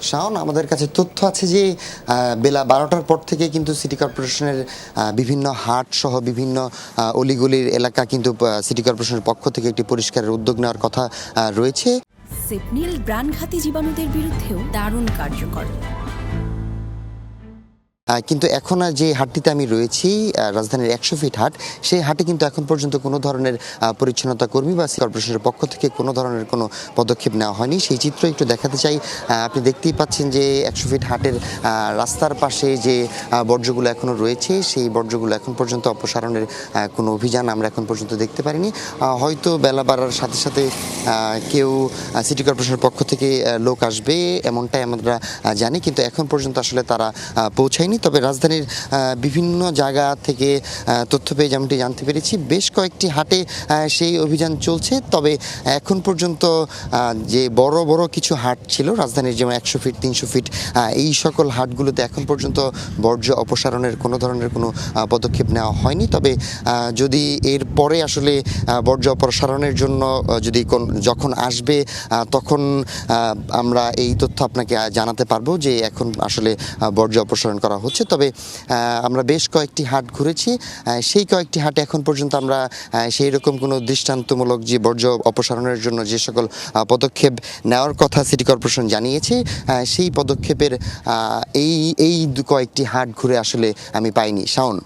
শাওন, আমাদের কাছে তথ্য আছে যে বেলা 12টার পর থেকে কিন্তু সিটি কর্পোরেশনের বিভিন্ন হাট সহ বিভিন্ন অলিগলির এলাকা কিন্তু সিটি কর্পোরেশনের পক্ষ থেকে একটি পরিষ্কারের উদ্যোগ নেওয়ার কথা রয়েছে। সিপনিল প্রাণঘাতী জীবাণুদের বিরুদ্ধেও দারুণ কার্যকর। কিন্তু এখন যে হাটটিতে আমি রয়েছি, রাজধানীর 100 ফিট হাট, সেই হাটে কিন্তু এখন পর্যন্ত কোনো ধরনের পরিচ্ছন্নতা কর্মী বা কর্পোরেশনের পক্ষ থেকে কোনো ধরনের কোনো পদক্ষেপ নেওয়া হয়নি। সেই চিত্র একটু দেখাতে চাই। আপনি দেখতেই পাচ্ছেন যে 100 ফিট হাটের রাস্তার পাশে যে বর্জ্যগুলো এখনও রয়েছে, সেই বর্জ্যগুলো এখন পর্যন্ত অপসারণের কোনো অভিযান আমরা এখন পর্যন্ত দেখতে পারিনি। হয়তো বেলা বাড়ার সাথে সাথে কেউ সিটি কর্পোরেশনের পক্ষ থেকে লোক আসবে এমনটাই আমরা জানি, কিন্তু এখন পর্যন্ত আসলে তারা পৌঁছায়নি। তবে রাজধানীর বিভিন্ন জায়গা থেকে তথ্য পেয়ে যেমনটি জানতে পেরেছি, বেশ কয়েকটি হাটে সেই অভিযান চলছে। তবে এখন পর্যন্ত যে বড় বড় কিছু হাট ছিল রাজধানীর, যেমন 100 ফিট 300 ফিট, এই সকল হাটগুলোতে এখন পর্যন্ত বর্জ্য অপসারণের কোনো ধরনের কোনো পদক্ষেপ নেওয়া হয়নি। তবে যদি এর পরে আসলে বর্জ্য অপসারণের জন্য যদি যখন আসবে তখন আমরা এই তথ্য আপনাকে জানাতে পারবো যে এখন আসলে বর্জ্য অপসারণ করা হচ্ছে। তবে আমরা বেশ কয়েকটি হাট ঘুরেছি, সেই কয়েকটি হাটে এখন পর্যন্ত আমরা সেই রকম কোনো দৃষ্টান্তমূলক যে বর্জ্য অপসারণের জন্য যে সকল পদক্ষেপ নেওয়ার কথা সিটি কর্পোরেশন জানিয়েছে, সেই পদক্ষেপের এই কয়েকটি হাট ঘুরে আসলে আমি পাইনি। শাওন।